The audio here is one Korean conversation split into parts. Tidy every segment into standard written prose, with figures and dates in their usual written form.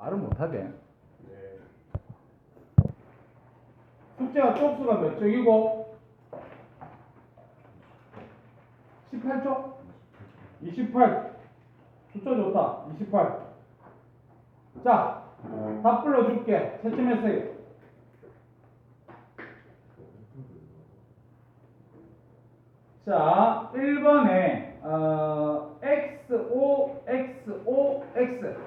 말을 못하게. 네. 숙제가 쪽수가 몇 쪽이고? 18쪽? 28. 숫자 좋다. 28. 자, 답 불러줄게. 채점했어요. 자, 1번에 XO, XO, X.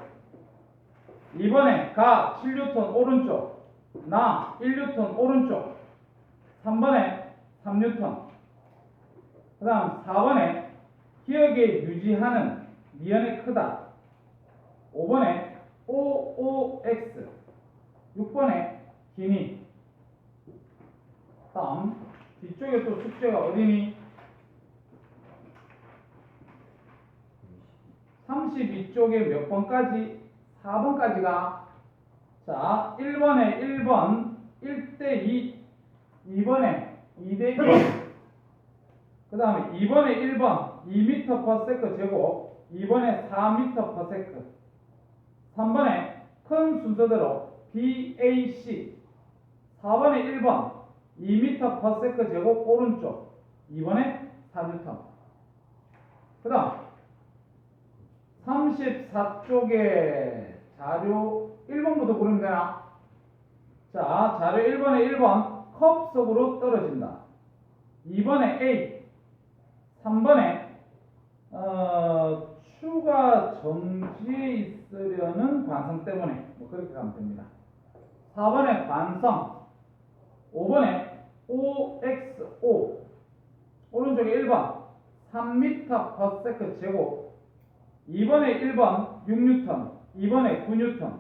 2번에 가 7뉴턴 오른쪽, 나 1뉴턴 오른쪽. 3번에 3뉴턴. 그 다음 4번에 기억에 유지하는 미연에 크다. 5번에 OOX. 6번에 기니. 다음 뒤쪽에 또 숙제가 어디니? 32쪽에 몇 번까지? 4번까지가. 자, 1번에 1번 1대2, 2번에 2대1. 그 다음에 2번에 1번 2m/s 제곱, 2번에 4m/s. 3번에 큰 순서대로 BAC. 4번에 1번 2m/s 제곱 오른쪽, 2번에 4N. 그 다음 34쪽에 자료 1번부터 고르면 되나? 자, 자료 1번에 1번 컵 속으로 떨어진다. 2번에 A. 3번에 추가 정지에 있으려는 관성 때문에, 뭐 그렇게 가면 됩니다. 4번에 관성. 5번에 OXO. 오른쪽에 1번 3m/s 제곱. 2번에 1번 6N, 2번에 9N,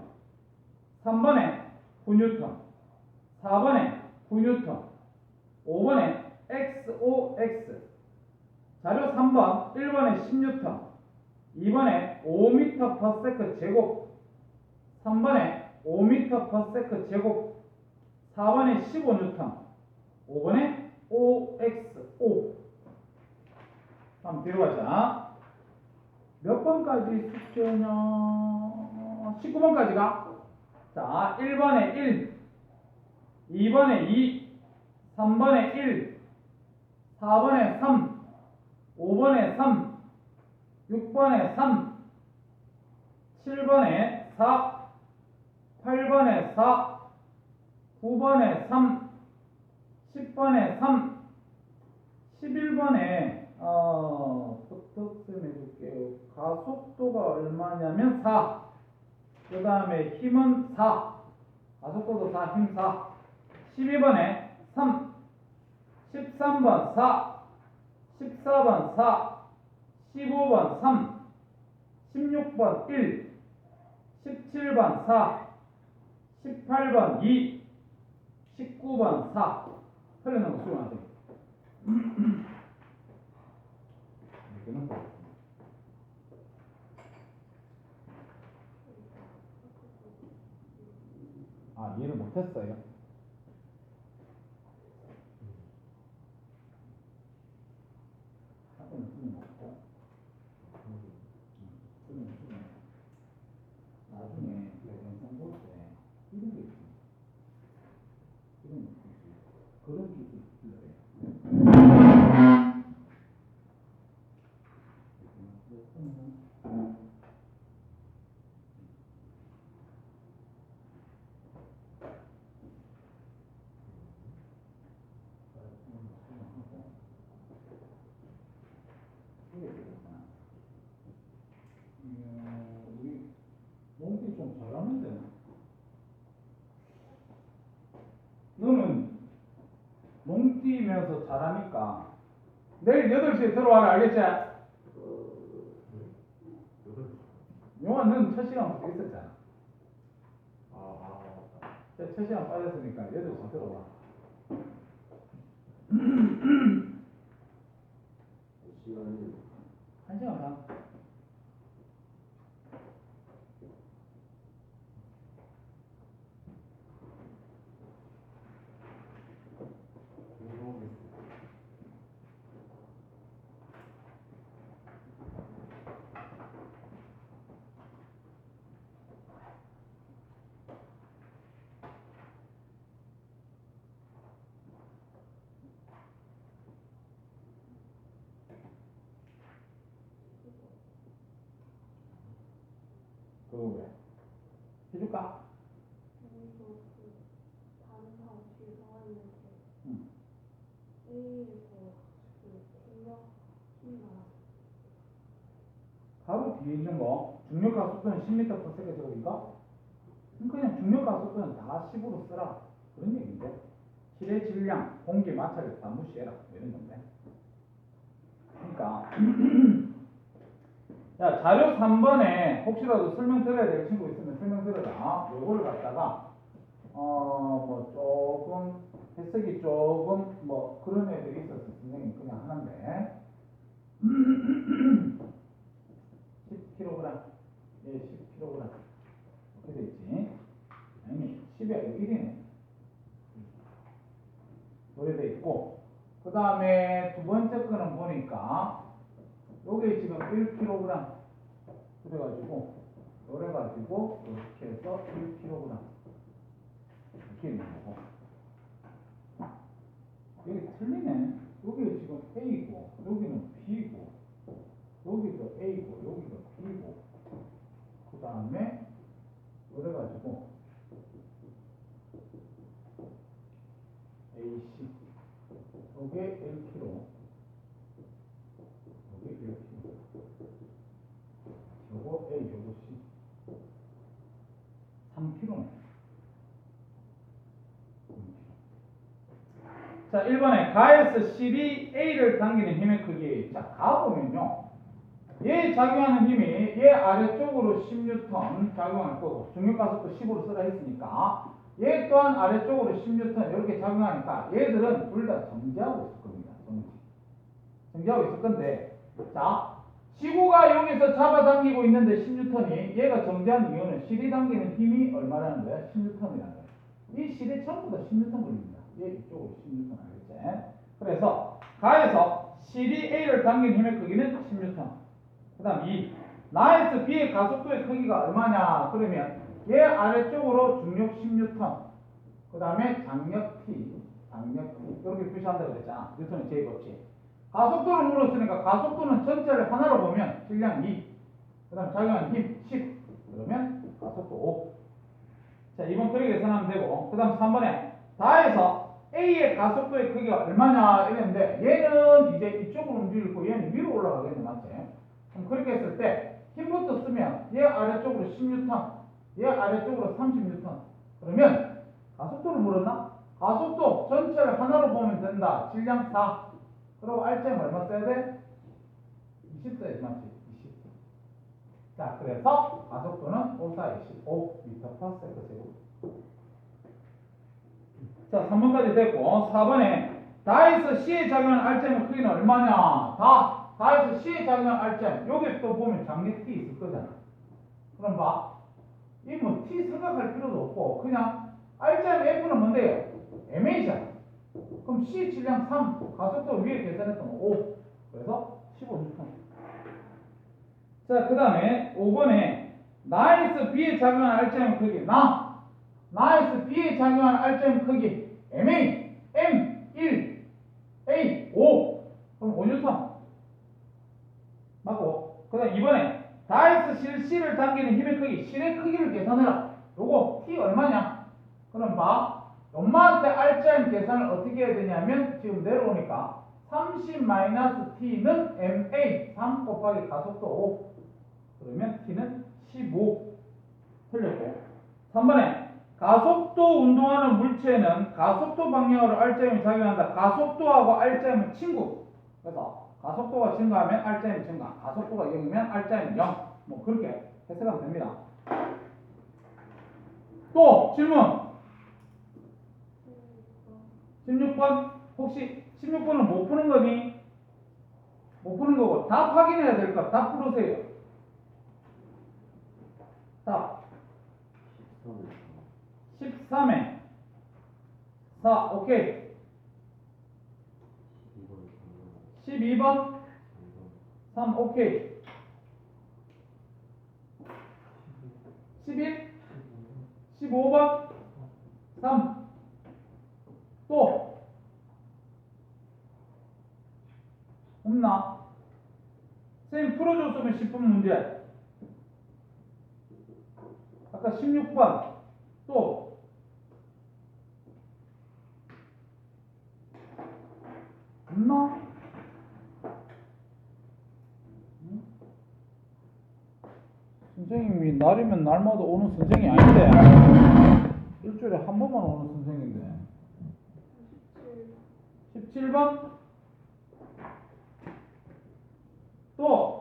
3번에 9N, 4번에 9N, 5번에 XOX. 자료 3번 1번에 10N, 2번에 5m/s 제곱, 3번에 5m/s 제곱, 4번에 15N, 5번에 OXO. 한번 뒤로 가자. 몇 번까지 숙제냐? 19번까지가. 자, 1번에 1, 2번에 2, 3번에 1, 4번에 3, 5번에 3, 6번에 3, 7번에 4, 8번에 4, 9번에 3, 10번에 3, 11번에 부탁 좀 해줄게요. 가속도가 얼마냐면 4. 그 다음에 힘은 4. 가속도도 4, 힘 4. 12번에 3. 13번 4. 14번 4. 15번 3. 16번 1. 17번 4. 18번 2. 19번 4. 틀려놓은 거 수고하세요. 아, 이해를 못했어요. 나중에 영상 볼 때 이런 게 있습니다. 이런 게 있습니다. 그런 기술이 있어요. 우리 농기 좀 잘하는데. 너는 농 뛰면서 잘하니까 내일 8시에 들어와라, 알겠지? 영화 넌 첫 시간부터 있었잖아. 첫 시간 빠졌으니까 8시 들어와. 시간이 1시간 반. 해봐. 여기서 그 다른 사람 뒤에 나와 있는데 응. A에서 그 중력 힘이 나와. 바로 뒤에 있는 거 중력가 속도는 10m/s 제곱인가? 그냥 중력가 속도는 다 10으로 쓰라 그런 얘기인데 실의 질량, 공기 마찰을 다 무시해라 이런 건데. 그러니까 야 자료 3번에 혹시라도 설명 들어야 될 친구 있으면 설명 들어라. 요거를 갖다가 뭐 조금 해석이 조금 뭐 그런 애들이 있어서 선생님이 그냥 하는데 10kg 예 10kg 어떻게 되있지? 아니 10이 아니고 1이네 이렇게 돼 있고 그 다음에 두 번째 거는 보니까 요게 지금 1kg 그래가지고 요래가지고 이렇게 해서 1kg 이렇게 있는 거고 여기 틀리네. 여기 지금 A고 여기는 B고 여기도 A고 여기도 B고 그 다음에 요래가지고 AC 요게 1kg 요게 1kg 요거 A 요거 C 3kg네. 자 1번에 가에서 실이 A를 당기는 힘의 크기. 자 가보면요 얘 작용하는 힘이 얘 아래쪽으로 10N 작용할 거고 중력가속도 10으로 쓰라 했으니까 얘 또한 아래쪽으로 10N 이렇게 작용하니까 얘들은 둘 다 정지하고 있을 겁니다. 정지하고 있을 건데 자 지구가 여기서 잡아당기고 있는데 10N이 얘가 정지한 이유는 실이 당기는 힘이 얼마라는 거야? 10N이라는 거야. 이 실에 전부 다 10N 걸립니다. 얘 이쪽으로 10N 알겠지? 그래서 가에서 실이 A를 당기는 힘의 크기는 10N. 그 다음 2. 나에서 B의 가속도의 크기가 얼마냐? 그러면 얘 아래쪽으로 중력 10N. 그 다음에 장력 T. 이렇게 표시한다고 그랬잖아. 뉴턴의 제2법칙. 가속도를 물었으니까 가속도는 전체를 하나로 보면 질량 2. 그 다음 작용하는 힘 10. 그러면 가속도 5. 자, 2번 그렇게 계산하면 되고. 그 다음 3번에 다해서 A의 가속도의 크기가 얼마냐 이랬는데 얘는 이제 이쪽으로 움직이고 얘는 위로 올라가겠네. 맞지? 그럼 그렇게 했을 때 힘부터 쓰면 얘 아래쪽으로 10N, 얘 아래쪽으로 30N. 그러면 가속도를 물었나? 가속도 전체를 하나로 보면 된다. 질량 4. 그리고 RPM 얼마 써야 돼? 20 써야지. 맞지? 20. 자, 그래서 가속도는 5, 4, 25 m/s 제곱. 자, 3번까지 됐고 4번에 다에서 C에 작용하는 RPM 크기는 얼마냐? 다에서 C에 작용하는 RPM 여기 또 보면 장력 T 있을 거잖아. 그럼 봐. 이 뭐 T 생각할 필요도 없고 그냥 RPM F는 뭔데요? MA잖아. 그럼 C 질량 3 가속도 위에 계산했던 5 그래서 15N. 자, 그 다음에 5번에 나에서 B에 작용하는 RPM 크기 나에서 B에 작용하는 RPM 크기 MA M 1 A 5 그럼 5N 맞고 그 다음 2번에 다에서 C를 당기는 힘의 크기 실의 크기를 계산해라. 요거 T 얼마냐? 그럼 봐 엄마한테 RPM 계산을 어떻게 해야 되냐면 지금 내려오니까 30-T는 MA 3 곱하기 가속도 5 그러면 T는 15 틀렸고 3번에 가속도 운동하는 물체는 가속도 방향으로 RPM이 작용한다. 가속도하고 RPM은 친구. 그래서 가속도가 증가하면 RPM이 증가, 가속도가 0이면 RPM이 0. 뭐 그렇게 해석하면 됩니다. 또 질문 16번 혹시 16번은 못 푸는 거니? 못 푸는 거고 답 확인해야 될 거 답 풀으세요. 답 13에 4 오케이 12번 3 오케이 11 15번 3 또 없나? 선생님 풀어줬으면 10분 문제 아까 아까 16번 또 없나? 응? 선생님이 날이면 날마다 오는 선생이 아닌데 일주일에 한 번만 오는 선생인데 17번 또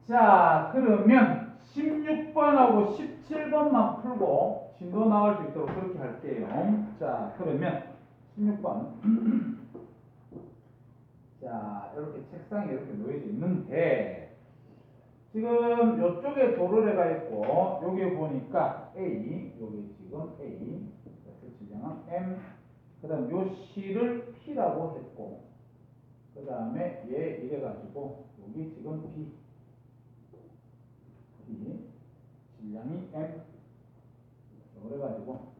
자, 그러면 16번하고 17번만 풀고 진도 나올 수 있도록 그렇게 할게요. 자, 그러면 16번. 자, 이렇게 책상에 이렇게 놓여져 있는데, 지금 이쪽에 도로래가 있고, 여기 보니까 A, 여기 지금 A, 그래서 지정은 M, 그 다음 요 C를 P라고 했고, 그 다음에 얘 이래가지고, 여기 지금 B. 질량이 M 그래가지고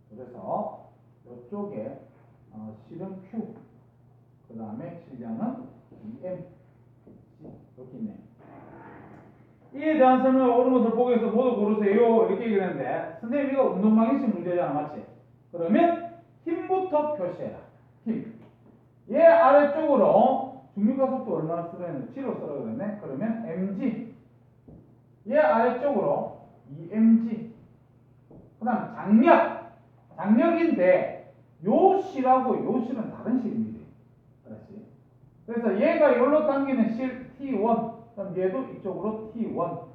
그래서 이쪽에 실은 Q 그 다음에 질량은 EM 이렇게 있네. 이에 대한 설명을 옳은 것을 보기 위해서 모두 고르세요 이렇게 얘기했는데 선생님 이거 운동방정식 문제잖아 맞지? 그러면 힘부터 표시해라. 힘. 얘 아래쪽으로 중력가속도 얼마나 쓰라는 7로 쓰라 그랬네. 그러면 mg 얘 아래쪽으로 EMG 그 다음 장력인데 요 실하고 요 실은 다른 실입니다. 그렇지? 그래서 얘가 여기로 당기는 실 T1 그럼 얘도 이쪽으로 T1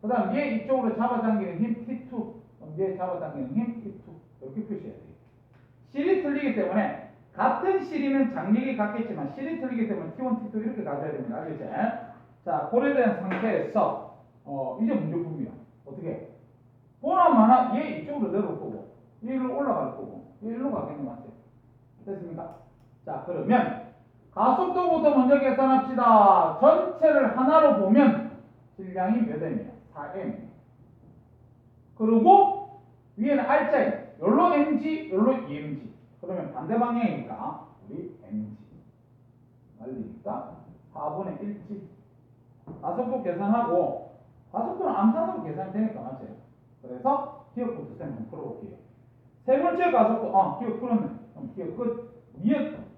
그 다음 얘 이쪽으로 잡아당기는 힘 T2 그럼 얘 잡아당기는 힘 T2 이렇게 표시해야 돼요. 실이 틀리기 때문에 같은 실이면 장력이 같겠지만 실이 틀리기 때문에 T1, T2 이렇게 가져야 됩니다. 알겠지? 자, 고려된 상태에서 이제 문제 풉니다. 어떻게? 보나마나 얘 이쪽으로 내려올 거고, 얘 일로 올라갈 거고, 얘 일로 가겠네, 맞지? 됐습니까? 자, 그러면 가속도부터 먼저 계산합시다. 전체를 하나로 보면 질량이 몇 M이야? 4M. 그리고 위에는 R자임. 요로 MG, 요로 EMG. 그러면 반대 방향이니까 우리 MG. 말리니까 4분의 1지. 가속도 계산하고 가속도는 암산으로 계산이 되니까 맞지? 그래서 기억부터 쌤 한번 풀어볼게요. 세 번째 가속도 기억 풀었네. 그럼 기억 끝. 니은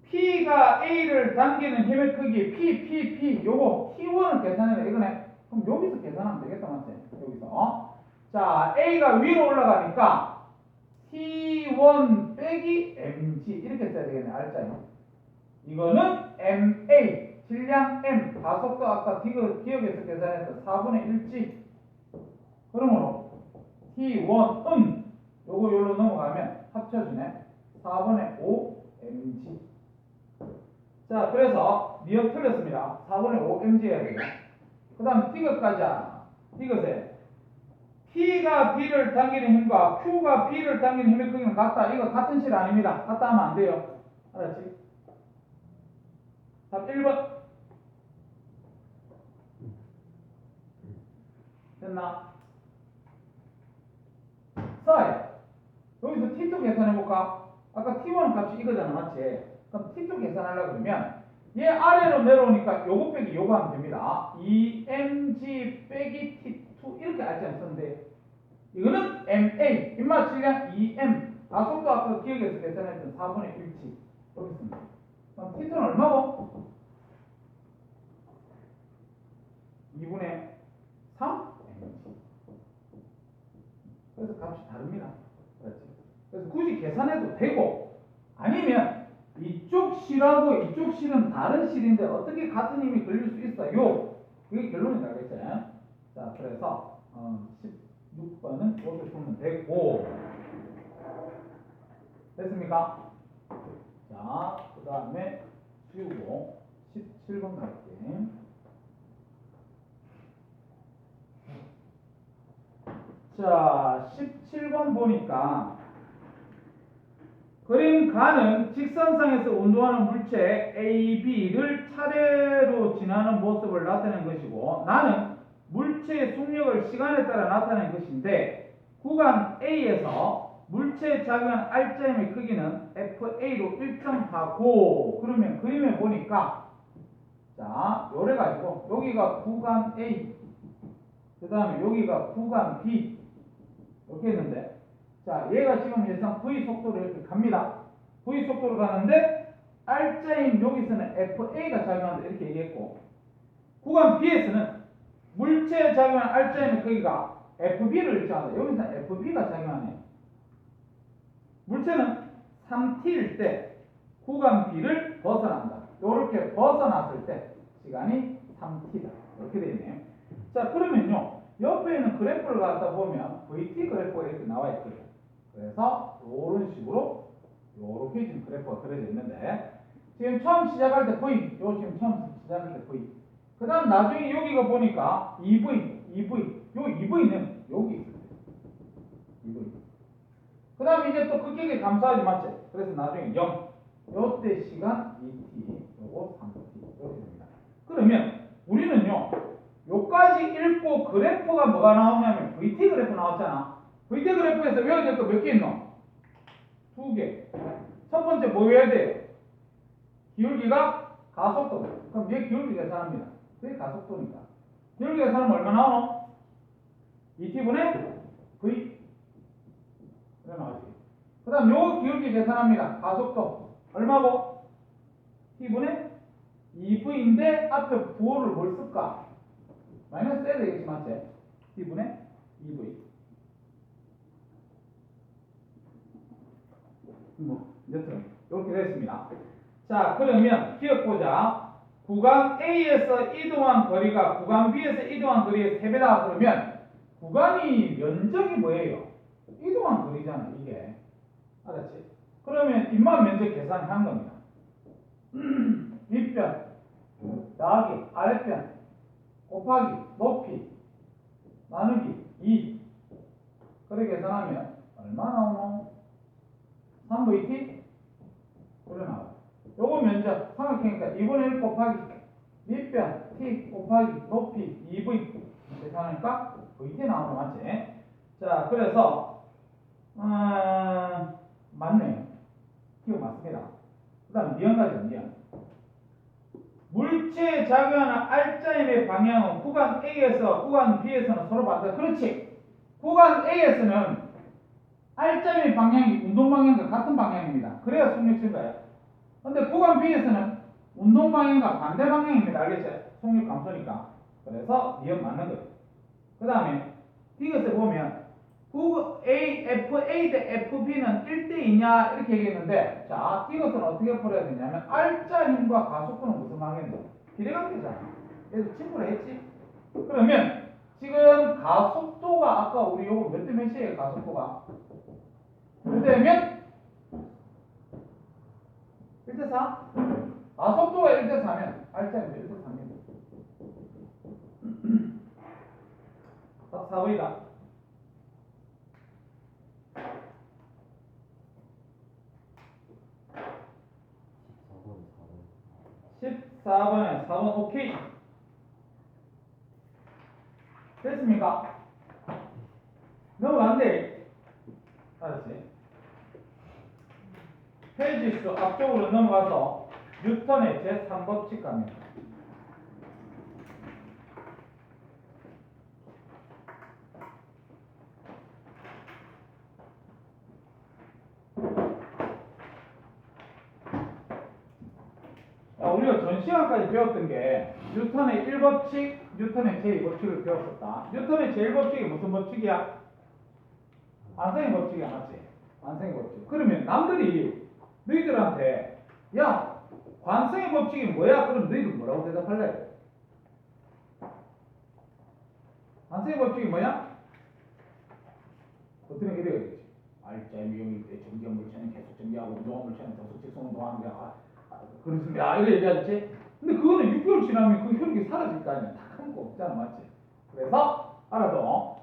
P가 A를 당기는 힘의 크기 P 요거 T1을 계산해라 이거네. 그럼 여기서 계산하면 되겠다 맞지? 여기서 자 A가 위로 올라가니까 T1 빼기 mg 이렇게 써야 되겠네. R자에 이거는 MA 질량 M 가속도 아까 기억에서 계산했던 4분의 1지. 그러므로 T1은 요거 여기로 넘어가면 합쳐지네. 4분의 5 mg. 자 그래서 니은 틀렸습니다. 4분의 5 mg 해야 돼요. 그 다음 디귿까지 디귿에 P가 B를 당기는 힘과 Q가 B를 당기는 힘의 크기는 같다. 이거 같은 실 아닙니다. 같다 하면 안 돼요. 알았지? 답 1번. 됐나? 써야 여기서 T2 계산해볼까? 아까 T1 값이 이거잖아. 맞지? 그럼 T2 계산하려고 그러면 얘 아래로 내려오니까 요거 빼기 요거 하면 됩니다. EMG 빼기 T2 이렇게 알지 썼는데 이거는 MA 입맛 질량 EM 가속도 아까 기억에서 계산했던 4분의 1치 여기 있습니다. 그럼 T2는 얼마고? 2분의 3 MG. 그래서 값이 다릅니다. 그렇지? 그래서 굳이 계산해도 되고 아니면 이쪽 실하고 이쪽 실은 다른 실인데 어떻게 같은 힘이 걸릴 수 있어요? 그게 결론이 나겠죠. 자, 그래서 16번은 이렇게 풀면 되고 됐습니까? 자, 그 다음에 지우고 17번 갈게. 자, 17번 보니까 그림 가는 직선상에서 운동하는 물체 A, B를 차례로 지나는 모습을 나타내는 것이고 나는 물체의 속력을 시간에 따라 나타내는 것인데 구간 A에서 물체에 작용한 R자임의 크기는 FA로 일정하고 그러면 그림에 보니까 자, 요래 가지고 여기가 구간 A, 그 다음에 여기가 구간 B 이렇게 했는데, 자, 얘가 지금 예상 V 속도로 이렇게 갑니다. V 속도로 가는데 R자인 여기서는 FA가 작용한다 이렇게 얘기했고, 구간 B에서는 물체에 작용하는 R자인 거기가 FB를 일정한다. 여기서는 FB가 작용하네요. 물체는 3t일 때 구간 B를 벗어난다. 이렇게 벗어났을 때 시간이 3t다. 이렇게 되어 있네요. 자, 그러면요, 옆에 있는 그래프를 갖다 보면 VT 그래프가 이렇게 나와 있거든요. 그래서 이런 식으로 이렇게 지금 그래프가 그려져 있는데, 지금 처음 시작할 때 V, 요 지금 처음 시작할 때 V, 그 다음 나중에 여기가 보니까 요 EV는 여기 있어요. EV. 그 다음에 이제 또 극격에 감소하지 맞지? 그래서 나중에 0, 요때 시간 2t, 요거 3t 이렇게 됩니다. 그러면 우리는요, 요까지 읽고 그래프가 뭐가 나오냐면 VT 그래프 나왔잖아. VT 그래프에서 외워야 될 거 몇 개 있노? 2개. 첫 번째 뭐 외워야 돼요? 기울기가 가속도. 그럼 얘 기울기 계산합니다. 그게 가속도니까. 기울기 계산하면 얼마 나오노? 2t분의 v. 그래 나오지. 그 다음 요 기울기 계산합니다. 가속도 얼마고? t분의 2v인데 앞에 부호를 뭘 쓸까? 마이너스 해야 되겠지 맞지? t분의 2v. 뭐 여튼 이렇게 됐습니다. 자, 그러면 기억보자. 구간 A에서 이동한 거리가 구간 B에서 이동한 거리의 3배다. 그러면 구간이 면적이 뭐예요? 이동한 거리잖아 이게. 알았지? 그러면 입만 면적 계산한 겁니다. 윗변 더하기 아랫변 곱하기 높이 나누기 2. 그렇게 계산하면 얼마 나오노? 3vt? 그래 나와. 요거 면적 삼각형이니까 2분의 1 곱하기 밑변 t 곱하기 높이 2v 계산하니까 vt 나오는 거 맞지? 자, 그래서 맞네요. 기억 맞습니다. 그 다음 니은 가죠. 니은. 물체에 작용하는 R자임의 방향은 구간 A에서 구간 B에서는 서로 반대. 그렇지. 구간 A에서는 R자임의 방향이 운동 방향과 같은 방향입니다. 그래야 속력 증가해요. 근데 구간 B에서는 운동 방향과 반대 방향입니다. 알겠죠? 속력 감소니까. 그래서 니은 맞는 거예요. 그 다음에 이것을 보면 FA 대 FB는 1대2냐 이렇게 얘기했는데, 자, 이것은 어떻게 풀어야 되냐면 R자 힘과 가속도는 무슨 관계인데? 비례관계잖아. 그래서 친구를 했지. 그러면 지금 가속도가 아까 우리 요거 몇 대 몇이에요? 가속도가 몇 대 몇? 1대4? 가속도가 1대4면 R자는 1대3입니다. 답 4번이다. 14번에 4번 오케이. 됐습니까? 넘어간대. 알았지? 페이지 수 앞쪽으로 넘어가서 뉴턴의 제3법칙 갑니다. 우리가 전 시간까지 배웠던 게 뉴턴의 1법칙, 뉴턴의 제2법칙을 배웠었다. 뉴턴의 제1법칙이 무슨 법칙이야? 관성의 법칙이야, 맞지? 관성의 법칙. 그러면 남들이 너희들한테 야, 관성의 법칙이 뭐야? 그럼 너희들 뭐라고 대답할래? 관성의 법칙이 뭐야? 보통 이래야겠지. R자의 미용일 때 정지한 물체는 계속 정지하고 운동한 물체는 계속 직선 운동하는 거야. 그렇습니다. 이렇게 얘기하지. 근데 그거는 6개월 지나면 그 효력이 사라질 거 아니야. 다 큰 거 없잖아, 맞지? 그래서 알아도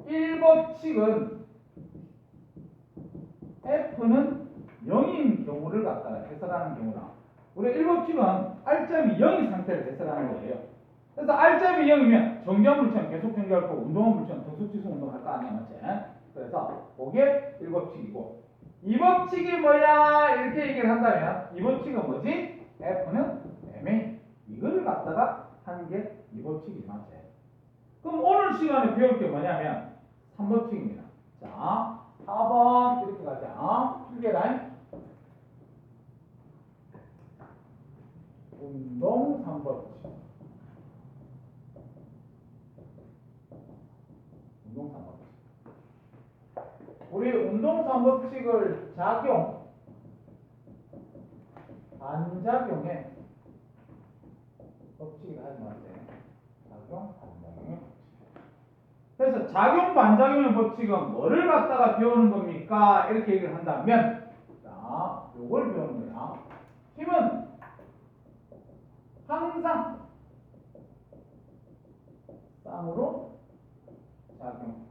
1법칙은 F는 0인 경우를 갖다가 해석하는 경우다. 우리 1법칙은 R점이 0인 상태를 해석하는 거예요. 그래서 R점이 0이면 정지한 물체는 계속 정지할 거고 운동한 물체는 계속 직선 운동할 거 아니야, 맞지? 그래서 그게 1법칙이고 2법칙이 뭐야? 이렇게 얘기를 한다면 2법칙은 뭐지? F는 MA 이걸 갖다가 하는 게 이 법칙이지 맞지? 그럼 오늘 시간에 배울 게 뭐냐면 3법칙입니다. 자, 4번 이렇게 가자. 필기라인. 운동 3법칙. 운동 3법칙. 우리 운동 3법칙을 작용, 반작용에 법칙이라 하지 마세요. 작용, 반작용의 법칙. 그래서 작용, 반작용의 법칙은 뭐를 갖다가 배우는 겁니까? 이렇게 얘기를 한다면, 자, 요걸 배우는 거야. 힘은 항상 쌍으로 작용.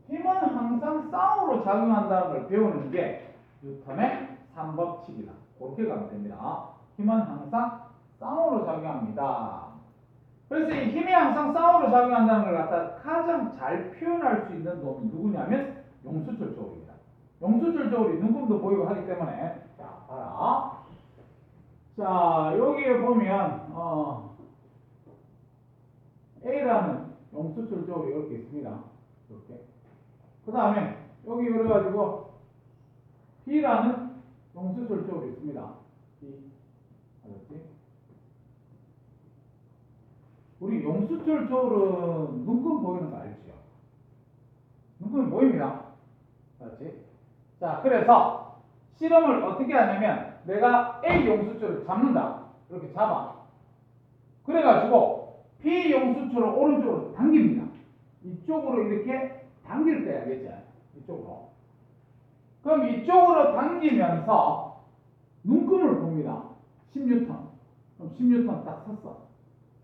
힘은 항상 쌍으로 작용한다는 걸 배우는 게 뉴턴의 3법칙이다. 그렇게 가면 됩니다. 힘은 항상 쌍으로 작용합니다. 그래서 이 힘이 항상 쌍으로 작용한다는 걸 갖다 가장 잘 표현할 수 있는 놈이 누구냐면 용수철 조울입니다. 용수철 조울이 눈금도 보이고 하기 때문에 자, 봐라. 자, 여기에 보면 A라는 용수철 조울이 이렇게 있습니다. 이렇게. 그 다음에 여기 그래가지고 B라는 용수철 조울이 있습니다. B. 알았지? 우리 용수철 조울은 눈금 보이는 거 알죠? 눈금이 보입니다. 알았지? 자, 그래서 실험을 어떻게 하냐면 내가 A 용수철을 잡는다. 이렇게 잡아. 그래가지고 B 용수철을 오른쪽으로 당깁니다. 이쪽으로 이렇게 당길 거야, 알겠지? 이쪽으로. 그럼 이쪽으로 당기면서 눈금을 봅니다. 10뉴턴. 그럼 10뉴턴 딱 섰어.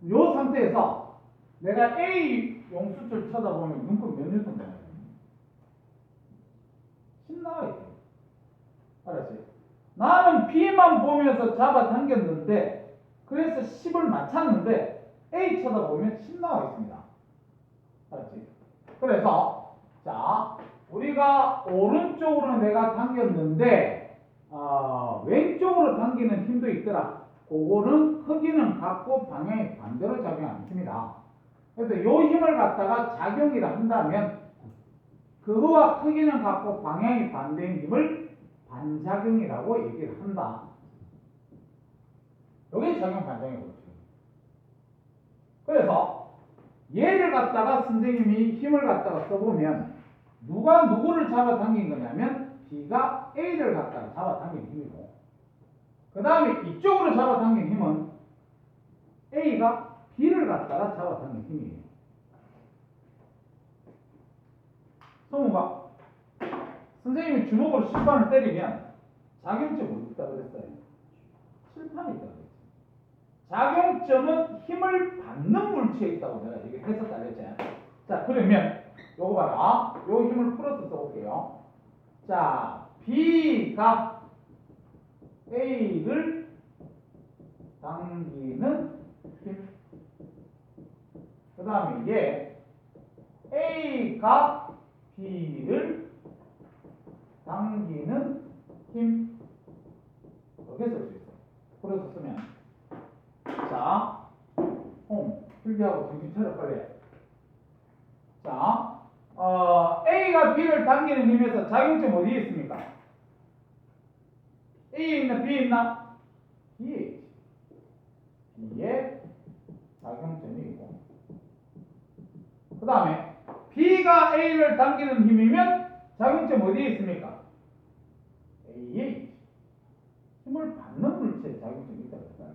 이 상태에서 내가 A 용수철 쳐다보면 눈금 몇 뉴턴 되나요? 10 나와 있대. 알았지? 나는 B만 보면서 잡아당겼는데 그래서 10을 맞췄는데 A 쳐다보면 10 나와 있습니다. 알았지? 그래서 자, 우리가 오른쪽으로 내가 당겼는데 왼쪽으로 당기는 힘도 있더라. 그거는 크기는 같고 방향이 반대로 작용하는 힘이다. 그래서 이 힘을 갖다가 작용이라 한다면 그거와 크기는 같고 방향이 반대인 힘을 반작용이라고 얘기를 한다. 이게 작용 반작용의 법칙입니다. 그래서 얘를 갖다가 선생님이 힘을 갖다가 써보면 누가 누구를 잡아당긴 거냐면 B가 A를 갖다가 잡아당긴 힘이고 그 다음에 이쪽으로 잡아당긴 힘은 A가 B를 갖다가 잡아당긴 힘이에요. 성우가 선생님이 주먹으로 칠판을 때리면 작용점은 있다 그랬어요. 칠판이 있다 그랬어요. 작용점은 힘을 받는 물체에 있다고 내가 얘기했었다 그랬지. 자, 그러면 요거 봐라. 요 힘을 풀어서 써볼게요. 자, B가 A를 당기는 힘. 그 다음에 얘 A가 B를 당기는 힘. 이렇게 쓸 수 있어요. 풀어서 쓰면 자, 필기하고 정신 차려 빨리. 자, A가 B를 당기는 힘에서 작용점 어디에 있습니까? A에 있나 B에 있나? B에 있지. B에 작용점이 있고 그 다음에 B가 A를 당기는 힘이면 작용점 어디에 있습니까? A에 있지. 힘을 받는 물체에 작용점이 있다고 했잖아요.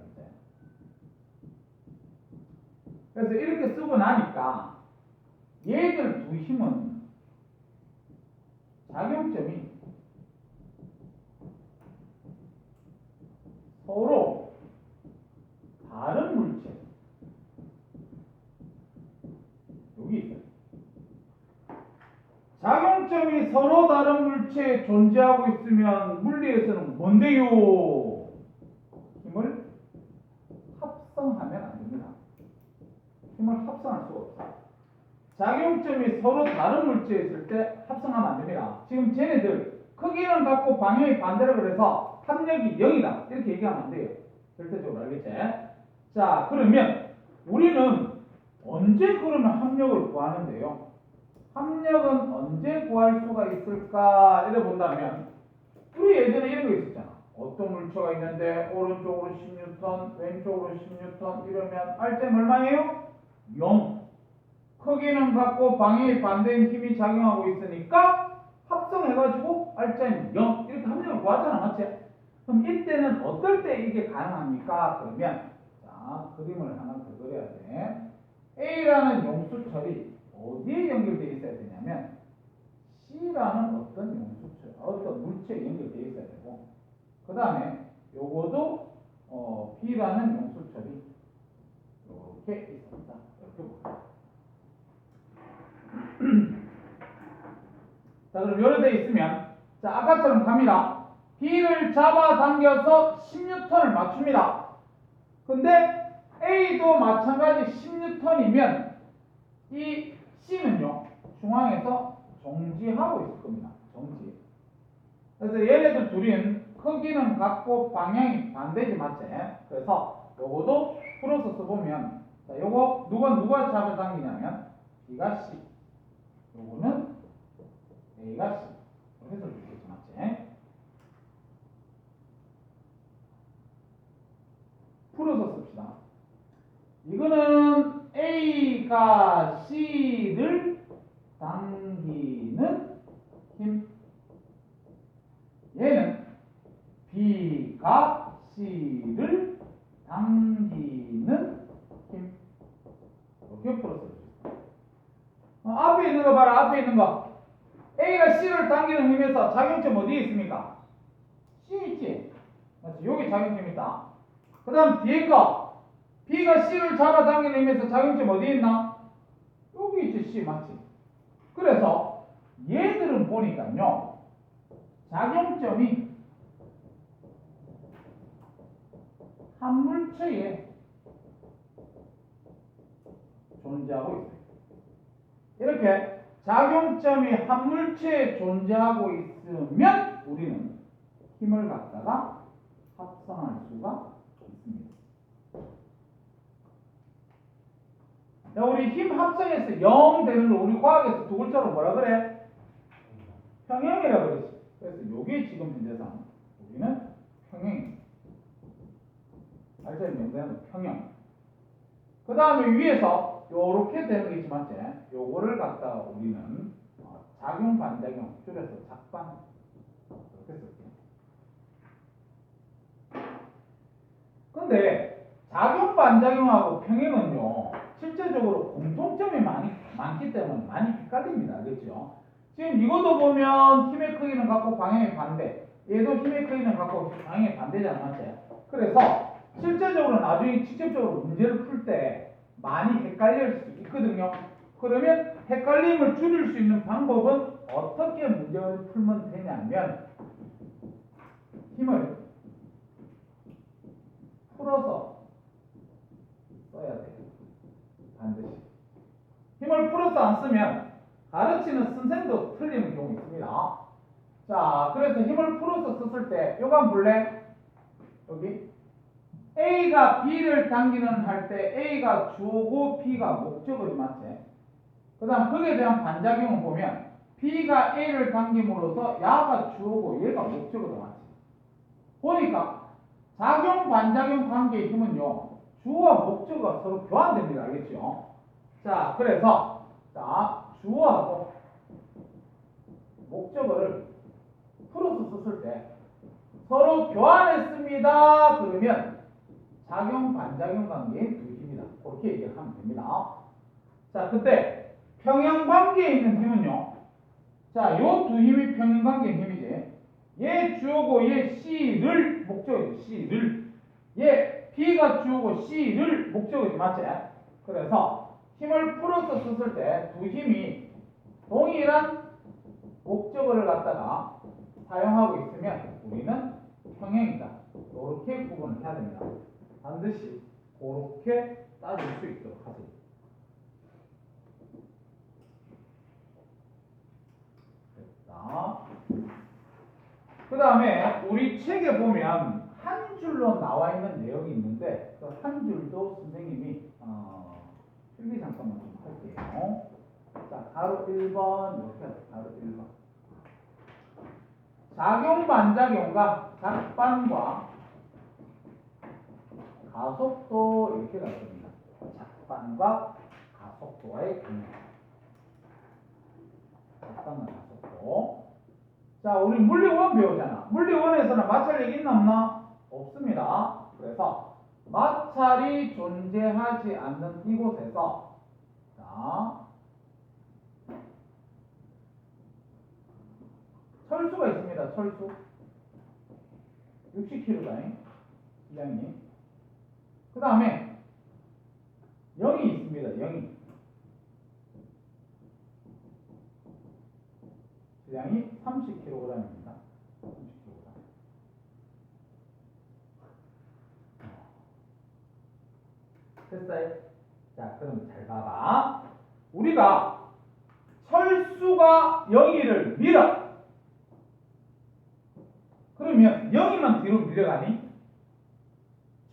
그래서 이렇게 쓰고 나니까 얘들 두 힘은 작용점이 서로 다른 물체 여기 있어요. 작용점이 서로 다른 물체에 존재하고 있으면 물리에서는 뭔데요? 힘을 합성하면 안 됩니다. 힘을 합성할 수가 없어요. 작용점이 서로 다른 물체에 있을 때 합성하면 안 됩니다. 지금 쟤네들 크기는 같고 방향이 반대라 그래서 합력이 0이다. 이렇게 얘기하면 안 돼요. 절대적으로 알겠지? 자, 그러면 우리는 언제 그러면 합력을 구하는데요? 합력은 언제 구할 수가 있을까? 이래 본다면 우리 예전에 이런 거 있었잖아. 어떤 물체가 있는데 오른쪽으로 10N, 왼쪽으로 10N 이러면 R점 얼마예요? 0. 크기는 같고 방향이 반대인 힘이 작용하고 있으니까 합성해가지고 R점이 0. 이렇게 합력을 구하잖아. 맞지? 그럼 이때는 어떨 때 이게 가능합니까? 그러면 자, 그림을 하나 더 그려야 돼. A라는 용수철이 어디에 연결되어 있어야 되냐면 C라는 어떤 물체에 연결되어 있어야 되고, 그 다음에 요거도 B라는 용수철이 이렇게 있습니다. 이렇게 볼게요. 자, 그럼 요렇게 돼 있으면 자, 아까처럼 갑니다. B를 잡아당겨서 10N을 맞춥니다. 근데 A도 마찬가지 10N이면 이 C는요 중앙에서 정지하고 있을 겁니다. 정지. 그래서 얘네들 둘은 크기는 같고 방향이 반대지 맞지? 그래서 요거도 풀어서 써보면 자, 요거 누가 잡아당기냐면 B가 C, 요거는 A가 C. 해서 주겠지 맞지? 풀어서 씁시다. 이거는 A가 C를 당기는 힘. 얘는 B가 C를 당기는 힘. 이렇게 풀어서 씁시다. 앞에 있는 거 봐라. 앞에 있는 거. A가 C를 당기는 힘에서 작용점 어디에 있습니까? C 있지? 맞지? 여기 작용점 있다. 그 다음 뒤에 거. B가 C를 잡아당기는 힘에서 작용점 어디에 있나? 여기 있지. C 맞지? 그래서 얘들은 보니까요. 작용점이 한 물체에 존재하고 있어요. 이렇게 작용점이 한 물체에 존재하고 있으면 우리는 힘을 갖다가 합성할 수가 있습니다. 자, 우리 힘 합성해서 0 되는 거 우리 과학에서 두 글자로 뭐라 그래? 평형이라고 그러지. 그래서 요게 지금 현재상 우리는 평형입니다. 알죠? 명대는 평형. 그 다음에 위에서 요렇게 되는 게 있지만 요거를 갖다가 우리는 작용 반작용 줄여서 작반 이렇게 쓸게요. 근데 작용 반작용하고 평형은요 실제적으로 공통점이 많기 때문에 많이 헷갈립니다. 알겠죠? 지금 이것도 보면 힘의 크기는 같고 방향이 반대, 얘도 힘의 크기는 같고 방향이 반대잖아. 맞지? 그래서 실제적으로 나중에 직접적으로 문제를 풀 때 많이 헷갈릴 수 있거든요. 그러면 헷갈림을 줄일 수 있는 방법은 어떻게 문제를 풀면 되냐면 힘을 풀어서 써야 돼요. 반드시. 힘을 풀어서 안 쓰면 가르치는 선생도 틀리는 경우 있습니다. 자, 그래서 힘을 풀어서 썼을 때 요거 한번 볼래? 여기 A가 B를 당기는 할 때 A가 주어고 B가 목적어지 맞지? 그 다음 거기에 대한 반작용을 보면 B가 A를 당김으로써 야가 주어고 얘가 목적어도 맞지? 보니까 작용 반작용 관계의 힘은요 주어와 목적어가 서로 교환됩니다. 알겠죠? 자, 그래서 자 주어하고 목적어를 풀어서 썼을 때 서로 교환했습니다. 그러면 작용 반작용 관계의 두 힘이다. 그렇게 얘기하면 됩니다. 자, 그때 평형 관계에 있는 힘은요. 자, 요 두 힘이 평형 관계의 힘이지. 얘 주어고 얘 C를 목적어지. C를. 얘 B가 주어고 C를 목적어지. 맞지? 그래서 힘을 풀어서 썼을 때 두 힘이 동일한 목적어를 갖다가 사용하고 있으면 우리는 평형이다. 이렇게 구분을 해야 됩니다. 반드시 그렇게 따질 수 있도록 하세요. 됐다. 그 다음에 우리 책에 보면 한 줄로 나와 있는 내용이 있는데 그 한 줄도 선생님이 필기 잠깐만 좀 할게요. 자, 가로 1번 이렇게 하죠. 가로 1번. 작용 반작용과 작반과 가속도 이렇게 갈 겁니다. 작반과 가속도와의 관계. 작반과 가속도. 자, 우리 물리원 배우잖아. 물리원에서는 마찰력 있나 없나? 없습니다. 그래서 마찰이 존재하지 않는 이곳에서 자, 철수가 있습니다. 철수 60kg다. 시장이. 그 다음에 0이 있습니다. 0이. 시장이 30kg입니다. 30kg. 됐어요? 자, 그럼 잘 봐봐. 우리가 철수가 0이를 밀어. 그러면 0이만 뒤로 밀려가니?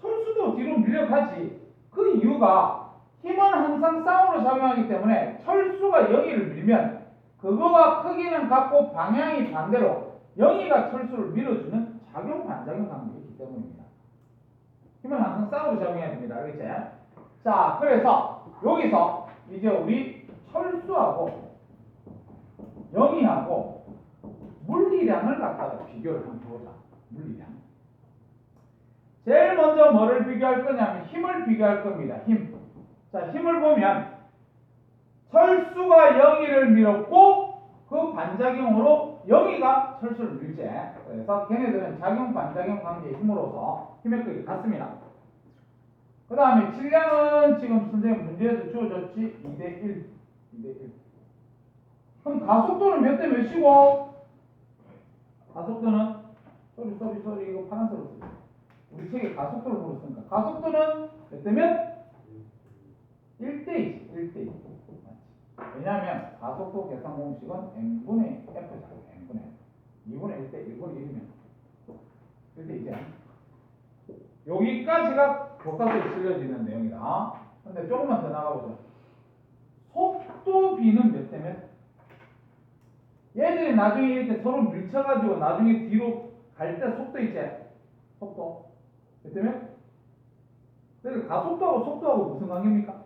철수도 뒤로 밀려가지. 그 이유가 힘은 항상 쌍으로 작용하기 때문에 철수가 0이를 밀면 그거와 크기는 같고 방향이 반대로 0이가 철수를 밀어주는 작용 반작용 관계가 있기 때문입니다. 힘은 항상 쌍으로 작용해야 됩니다. 알겠지? 자, 그래서 여기서 이제 우리 철수하고 0이하고 물리량을 갖다가 비교를 한번 해보자. 물리량. 제일 먼저 뭐를 비교할 거냐면 힘을 비교할 겁니다. 힘. 자, 힘을 보면 철수가 0이를 밀었고 그 반작용으로 0이가 철수를 밀지. 그래서 걔네들은 작용 반작용 관계의 힘으로서 힘의 크기가 같습니다. 그 다음에 질량은 지금 선생님 문제에서 주어졌지 2대1. 2대1. 그럼 가속도는 몇 대 몇이고? 가속도는 소리 이거 파란색으로 쓰죠. 우리 책에 가속도를 물었으니까 가속도는 몇 대면? 1대2. 1대2. 왜냐하면 가속도 계산 공식은 n분의 f잖아요. n분의 f. 2분의 1대 1분의 1이면 1대2잖아. 여기까지가 교과서에 실려져 있는 내용이다. 근데 조금만 더 나가보자. 속도 B는 몇 대면? 얘들이 나중에 이렇게 서로 밀쳐가지고 나중에 뒤로 갈 때 속도 있지? 속도. 몇 대면? 그러니까 가속도하고 속도하고 무슨 관계입니까?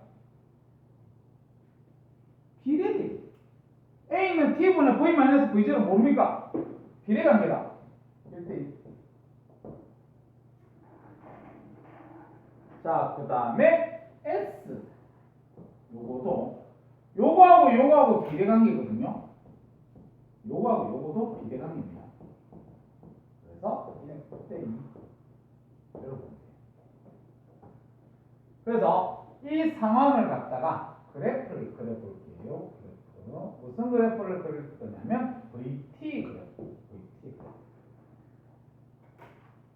비례대. A는 T분의 V-V제로 뭡니까? 비례관계다. 1대1. 자, 그 다음에 S. 요거하고 비례관계거든요. 요거하고 요거도 비례관계입니다. 그래서 그냥 1대2. 여러분. 그래서 이 상황을 갖다가 그래프를 그려볼게요. 그래프. 무슨 그래프를 그릴 거냐면 VT 그래프. VT 그래프.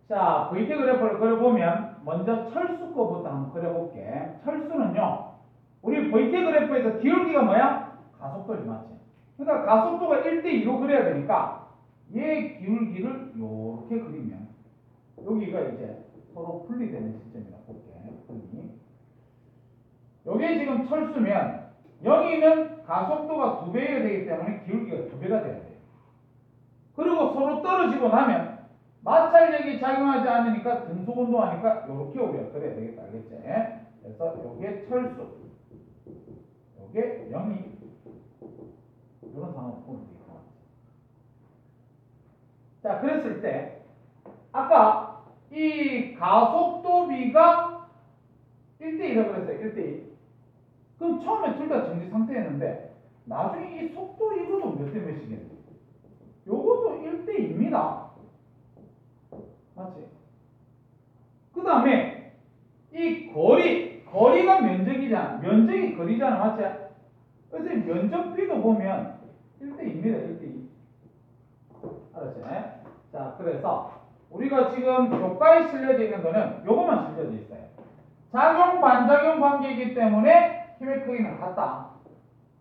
자, VT 그래프를 그려보면 먼저 철수 거부터 한번 그려볼게. 철수는요. 우리 VT 그래프에서 기울기가 뭐야? 가속도지 맞지? 그러니까 가속도가 1대2로 그려야 되니까 얘 기울기를 이렇게 그리면 여기가 이제 서로 분리되는 시점이라고 볼게. 분리. 요게 지금 철수면 0이면 가속도가 2배여야 되기 때문에 기울기가 2배가 돼야 돼요. 그리고 서로 떨어지고 나면 마찰력이 작용하지 않으니까 등속 운동하니까 요렇게 우리가 그려야 되겠다. 알겠지? 그래서 요게 철수. 요게 0이 이런 상황을 보면 되겠다. 자, 그랬을 때 아까 이 가속도 B가 1대2라고 그랬어요. 1대2. 그럼 처음에 둘 다 정지 상태였는데 나중에 이 속도 이것도 몇 대 몇이겠네. 요것도 1대2입니다. 맞지? 그 다음에 이 거리가 면적이잖아. 면적이 거리잖아. 맞지? 그래서 이 면적 B도 보면 1대2입니다. 1대2. 알았지? 자, 그래서 우리가 지금 교과에 실려져 있는 거는 요것만 실려져 있어요. 작용 반작용 관계이기 때문에 힘의 크기는 같다.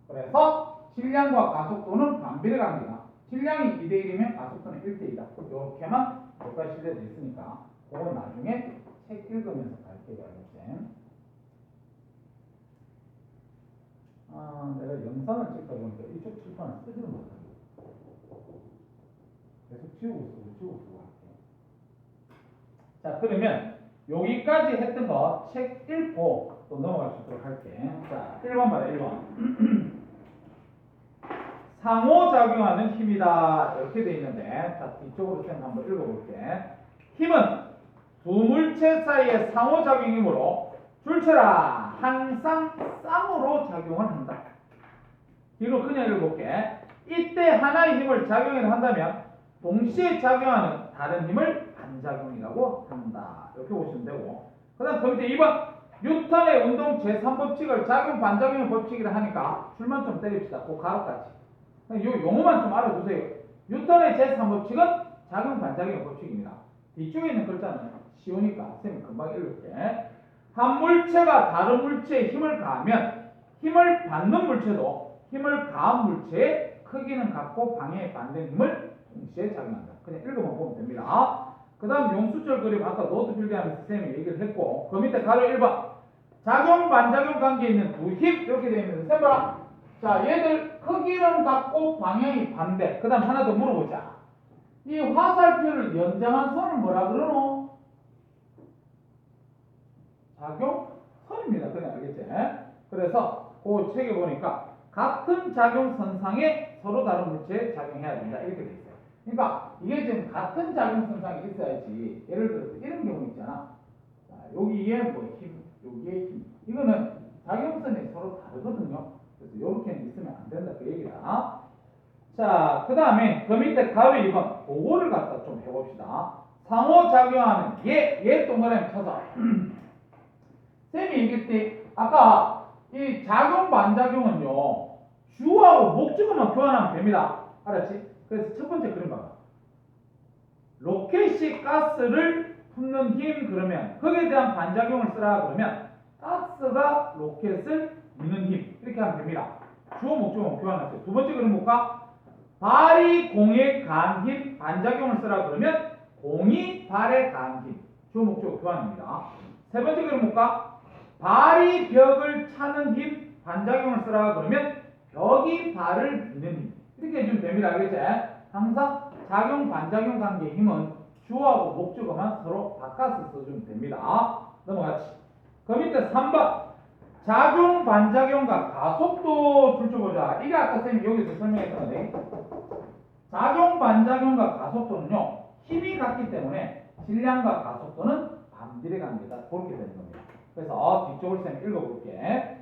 그래서 질량과 가속도는 반비례 관계다. 질량이 2대1이면 가속도는 1대2다. 이렇게만 교과에 실려져 있으니까 그건 나중에 책 읽으면서 갈게요. 알겠지? 내가 영상을 찍다 보니까 이쪽 칠판을 쓰지를 못하고 계속 지우고 할게. 자, 그러면 여기까지 했던 거 책 읽고 또 넘어갈 수 있도록 할게. 자, 1번 봐라, 1번. 상호작용하는 힘이다. 이렇게 돼 있는데, 자, 뒤쪽으로 쌤 한번 읽어볼게. 힘은 두 물체 사이의 상호작용이므로 줄쳐라 항상 쌍으로 작용을 한다. 뒤로 그냥 읽어볼게. 이때 하나의 힘을 작용을 한다면 동시에 작용하는 다른 힘을 반작용이라고 한다. 이렇게 보시면 되고, 그 다음 그 밑에 2번 뉴턴의 운동 제3법칙을 작용 반작용 법칙이라 하니까 줄만 좀 때립시다. 그 가로까지. 요 용어만 좀 알아두세요. 뉴턴의 제3법칙은 작용 반작용 법칙입니다. 뒤쪽에 있는 글자는 쉬우니까 쌤이 금방 읽을게. 한 물체가 다른 물체에 힘을 가하면 힘을 받는 물체도 힘을 가한 물체의 크기는 같고 방향에 반대는 힘을 동시에 작용한다. 그냥 읽어만 보면 됩니다. 그 다음 용수철 그림 아까 노트 필기하면서 쌤이 얘기를 했고, 그 밑에 가로 1번 작용 반작용 관계에 있는 두 힘 이렇게 되어 있는데 쌤 봐라. 자, 얘들 크기는 같고 방향이 반대. 그 다음 하나 더 물어보자. 이 화살표를 연장한 선을 뭐라 그러노? 작용선입니다. 그냥 알겠지? 그래서 그 책에 보니까 같은 작용선상에 서로 다른 물체에 작용해야 된다. 이렇게 돼 있어요. 그러니까 이게 지금 같은 작용선상에 있어야지. 예를 들어서 이런 경우 있잖아. 자, 여기에 뭐 힘, 여기에 힘. 이거는 작용선이 서로 다르거든요. 그래서 이렇게는 있으면 안 된다. 그 얘기다. 자, 그 다음에 그 밑에 가로 2번 그거를 갖다 좀 해봅시다. 상호작용하는 얘 동그라미 쳐서 쌤이 얘기했지. 아까 이 작용 반작용은요 주어하고 목적어만 교환하면 됩니다. 알았지? 그래서 첫 번째 그림 봐봐. 로켓이 가스를 품는 힘 그러면 거기에 대한 반작용을 쓰라 그러면 가스가 로켓을 미는 힘 이렇게 하면 됩니다. 주어 목적어만 교환하세요. 두 번째 그림 볼까? 발이 공에 가한 힘 반작용을 쓰라 그러면 공이 발에 가한 힘 주어 목적어 교환입니다. 세 번째 그림 볼까? 발이 벽을 차는 힘 반작용을 쓰라 그러면 벽이 발을 미는 힘 이렇게 해주면 됩니다. 알겠지? 항상 작용 반작용 관계의 힘은 주어하고 목적어만 서로 바꿔서 써주면 됩니다. 넘어가지. 그 밑에 3번 작용 반작용과 가속도 줄쳐보자. 이게 아까 쌤이 여기서 설명했던 건데, 작용 반작용과 가속도는요 힘이 같기 때문에 질량과 가속도는 반비례 관계다. 그렇게 되는 겁니다. 그래서 뒤쪽을 쌤 읽어볼게.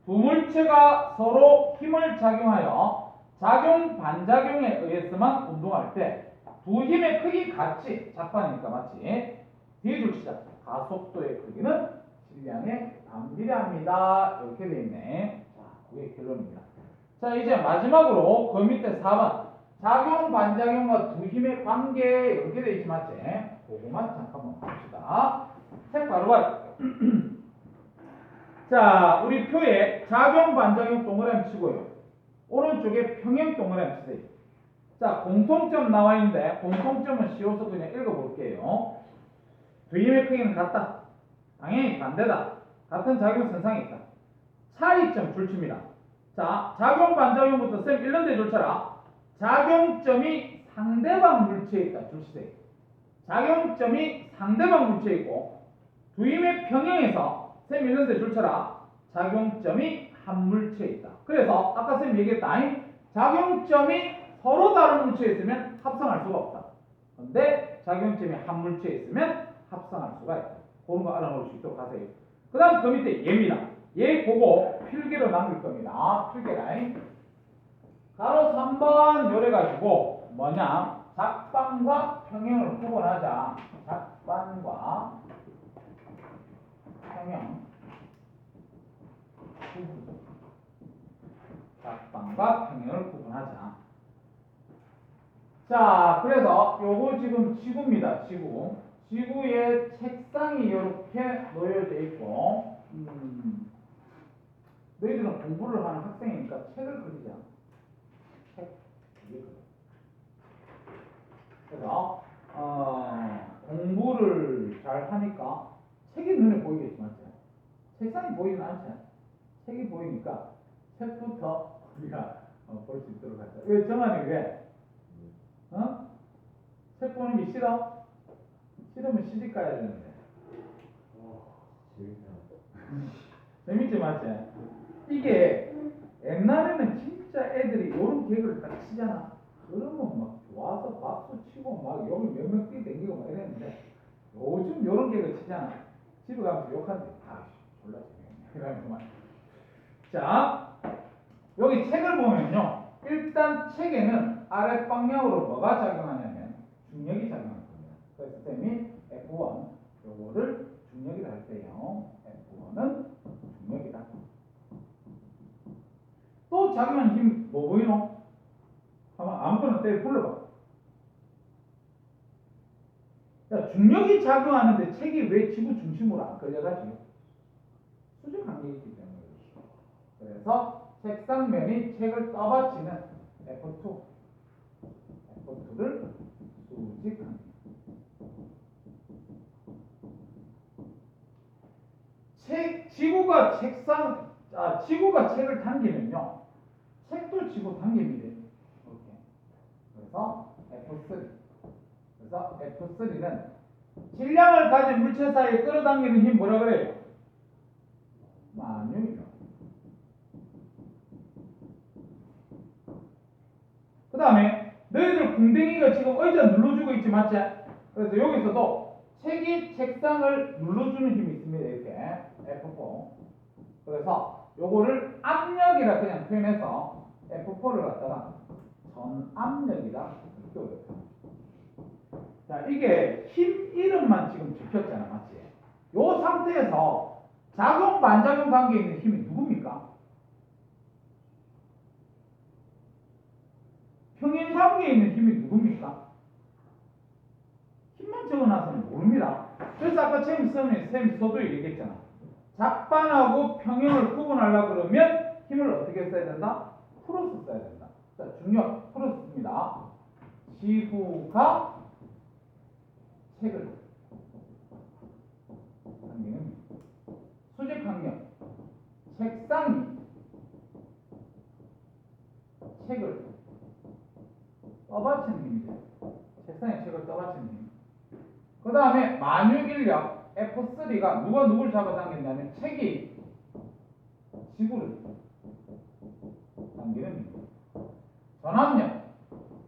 두 물체가 서로 힘을 작용하여 작용 반작용에 의해서만 운동할 때 두 힘의 크기 같이 작반이니까 맞지? 뒤에 줄치자. 가속도의 크기는 질량에 반비례합니다. 이렇게 되어 있네. 자, 그게 결론입니다. 자, 이제 마지막으로 그 밑에 4번 작용 반작용과 두 힘의 관계 이렇게 되어 있지 맞지? 그거만 잠깐만 봅시다. 책 바로 봐요. 자, 우리 표에 작용 반작용 동그라미 치고요. 오른쪽에 평행 동그라미 치세요. 자, 공통점 나와 있는데 공통점은 쉬워서 그냥 읽어볼게요. 두 힘의 크기는 같다. 방향이 반대다. 같은 작용 선상에 있다. 차이점 줄칩니다. 자, 작용 반작용부터 쌤 1년대 줄쳐라. 작용점이 상대방 물체에 있다. 줄치세요. 작용점이 상대방 물체에 있고 두 힘의 평행에서 쌤 1년대 줄쳐라. 작용점이 한 물체에 있다. 그래서 아까 쌤 얘기했다. 작용점이 서로 다른 물체에 있으면 합성할 수가 없다. 근데 작용점이 한 물체에 있으면 합성할 수가 있다. 그런 거 알아놓을 수 있도록 하세요. 그 다음 그 밑에 얘입니다. 얘 보고 필기로 남길 겁니다. 필기라인. 가로 3번 요래가지고 뭐냐? 작반과 평행을 구분하자. 작반과 평행. 작반과 평행을 구분하자. 자, 그래서 요거 지금 지구입니다. 지구. 지구에 책상이 이렇게 놓여져 있고, 너희들은 공부를 하는 학생이니까 책을 그리자. 책. 그래서 공부를 잘 하니까 책이 눈에 보이겠지, 맞지? 책상이 보이진 않지? 책이 보이니까 책부터 우리가 볼 수 있도록 하자. 왜 정한이 왜? 어? 책 보는 게 싫어? 싫으면 시집 가야 되는데. 재밌다. 재밌지, 맞지? 이게 옛날에는 진짜 애들이 이런 개그를 딱 치잖아. 그러면 막 와서 박수 치고 막 여기 몇몇 뛰 댕기고 막 이랬는데 요즘 이런 개그 치잖아. 집에 가면서 욕하는데 아이씨 졸라 재밌네. 이러면서 막. 자, 여기 책을 보면요. 일단 책에는 아래 방향으로 뭐가 작용하냐면 중력이 작용할 겁니다. 그래서 쌤이 F1 요거를 중력이라 할 때요. F1은 중력이다. 또 작용하는 힘 뭐 보이노? 한번 아무거나 때 불러봐. 야, 중력이 작용하는데 책이 왜 지구 중심으로 안 끌려가지? 수직 관계이기 때문에 그렇죠. 그래서 책상면이 책을 떠받치는 F2를 수직 관계. 지구가 책을 당기면요. 책도 지구 당깁니다. 이렇게. 그래서 F3. 그래서 F3는 질량을 가진 물체 사이에 끌어당기는 힘 뭐라 그래요? 만유이죠. 그 다음에 너희들 궁뎅이가 지금 의자 눌러주고 있지, 맞지? 그래서 여기서도 책이 책상을 눌러주는 힘이 있습니다. 이렇게 F4. 그래서 요거를 압력이라 그냥 표현해서 F4를 갖다가 전압력이다 이렇게 어렵다. 자, 이게 힘 이름만 지금 적혔잖아, 맞지? 요 상태에서 작용 반작용 관계에 있는 힘이 누굽니까? 평행 관계에 있는 힘이 누굽니까? 힘만 적어놔서는 모릅니다. 그래서 아까 쌤이 서두에 얘기했잖아. 작반하고 평행을 구분하려고 그러면 힘을 어떻게 써야 된다? 플러스 써야 된다. 자, 중력 플러스입니다. 지구가 책을 당기는 수직 강력, 책상이 책을 떠받치는 힘이죠. 책상에 책을 떠받치는 힘. 그 다음에 만유인력 F3가 누가 누굴 잡아당겼냐면 책이 지구를 당기는 힘. 전압력,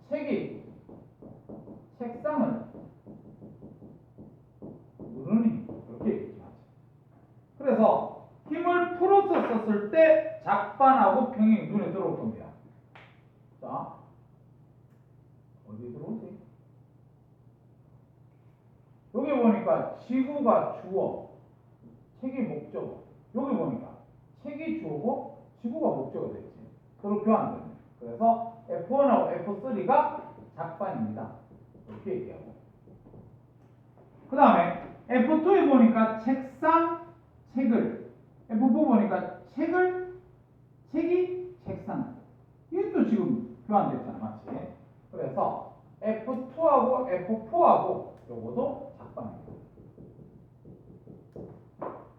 책이 책상을 누르는 힘. 이렇게 얘기하죠. 그래서 힘을 풀어서 썼을 때 작반하고 평행이 눈에 들어올 겁니다. 자, 어디 들어오지? 여기 보니까 지구가 주어, 책이 목적어. 여기 보니까 책이 주어고 지구가 목적어 되지. 서로 교환됩니다. 그래서 F1하고 F3가 작반입니다. 이렇게 얘기하고. 그 다음에 F2에 보니까 책상, 책을. F4 보니까 책이 책상. 이것도 지금 교환됐잖아, 맞지? 그래서 F2하고 F4하고 요거도 작반입니다.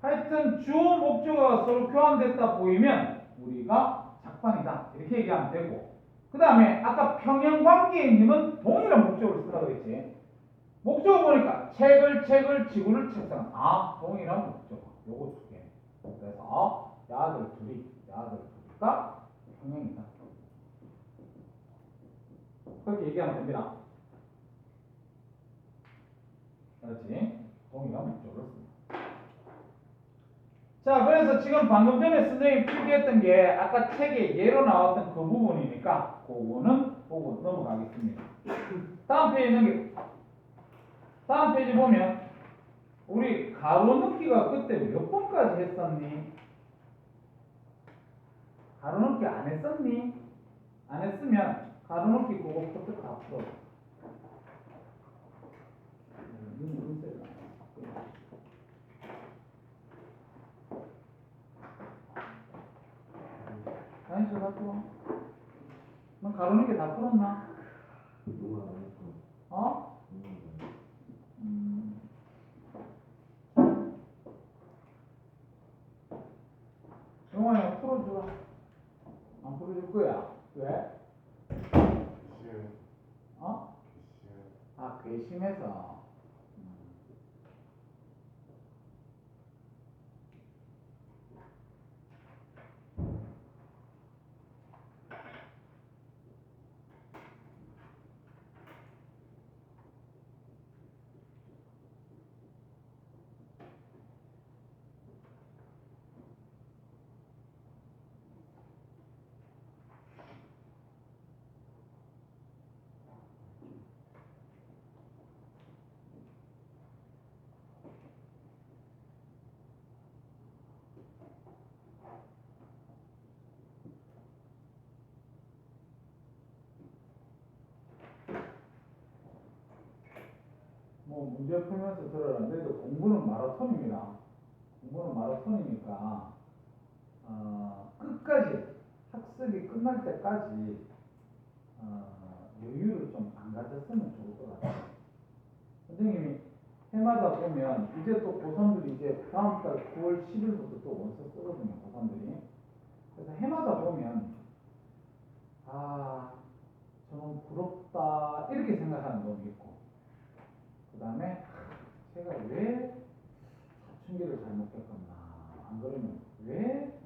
하여튼 주어 목적어가 서로 교환됐다 보이면 우리가 작반이다 이렇게 얘기하면 되고, 그 다음에 아까 평행 관계의 힘은 동일한 목적어를 쓰라고 했지. 목적어 보니까 책을 지구를 책상. 아, 동일한 목적어. 요거 두 개. 그래서 야들 둘이가 평행이다. 그렇게 얘기하면 됩니다. 그렇지? 동일한 목적어를 씁니다. 자, 그래서 지금 방금 전에 선생님이 필기했던 게 아까 책에 예로 나왔던 그 부분이니까 그거는 보고 넘어가겠습니다. 다음 페이지 보면 우리 가로넣기가 그때 몇 번까지 했었니? 가로넣기 안 했었니? 안 했으면 가로넣기 그거부터 다 풀어. 다니셔 갖고 와. 넌 가로넣기 다 풀었나? 누가 안 했어? 어? 풀어주라. 안 풀어줄 거야. 왜? 시험. 어? 시험. 아, 괘씸해서. 뭐 문제 풀면서 들어라는데 공부는 마라톤입니다. 공부는 마라톤이니까 끝까지 학습이 끝날 때까지 여유를 좀 안 가졌으면 좋을 것 같아요. 선생님이 해마다 보면 이제 또 고3들이 이제 다음 달 9월 10일부터 또 원서 쓰거든요. 고3들이. 그래서 해마다 보면 아 저는 부럽다 이렇게 생각하는 놈이 있고 그 다음에 제가 왜 사춘기를 잘못 겪었나 안 그러면 왜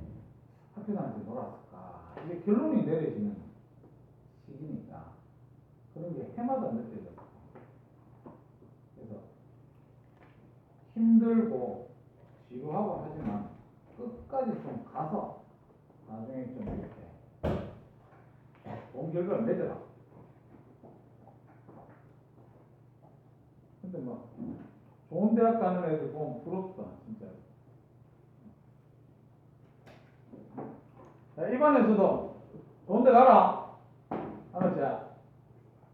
학교 다닐 때 놀았을까 이게 결론이 내려지는 시기니까 그런 게 해마다 느껴져요. 그래서 힘들고 지루하고 하지만 끝까지 좀 가서 나중에 좀 이렇게 좋은 결과를 맺어라. 근데 뭐 좋은 대학 가는 애들 보면 부럽다 진짜. 자, 이번에서도 좋은 데 가라. 알았지?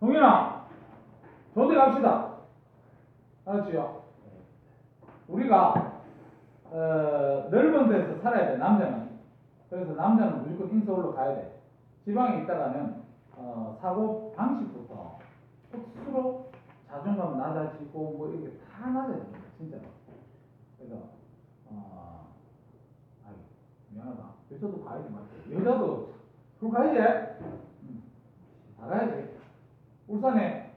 동현아, 좋은 데 갑시다. 알았지요? 우리가 넓은 데서 살아야 돼, 남자는. 그래서 남자는 무조건 인서울로 가야 돼. 지방에 있다가는 사고 방식부터 스스로 자존감 낮아지고 뭐 이게 다 낮아집니다, 진짜. 그래서 아이 미안하다. 여자도 가야지 맞지? 여자도 서울 가야지. 다 가야지. 울산에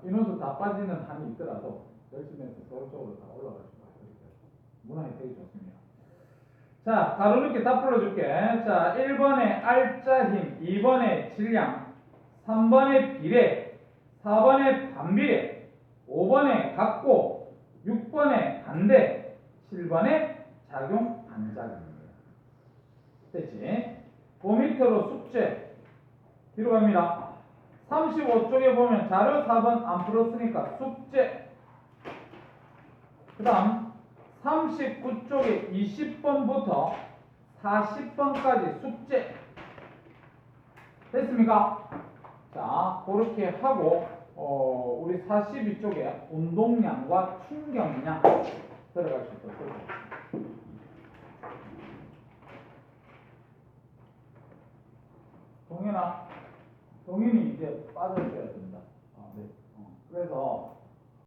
인원수 다 빠지는 한이 있더라도 열심히 해서 서울 쪽으로 다 올라갈 수가 있으니까 문화에 되게 좋습니다. 자, 가로놓기 다 풀어줄게. 자, 1번에 알짜힘, 2번에 질량, 3번에 비례, 4번에 반비례, 5번에 각고, 6번에 반대, 7번에 작용 반작용입니다. 됐지? 그 밑으로 숙제 뒤로 갑니다. 35쪽에 보면 자료 4번 안 풀었으니까 숙제. 그 다음 39쪽에 20번부터 40번까지 숙제. 됐습니까? 자, 그렇게 하고 우리 42쪽에 운동량과 충격량 들어갈 수 있도록 하겠습니다. 동현아, 동현이 이제 빠져줘야 된다. 네. 그래서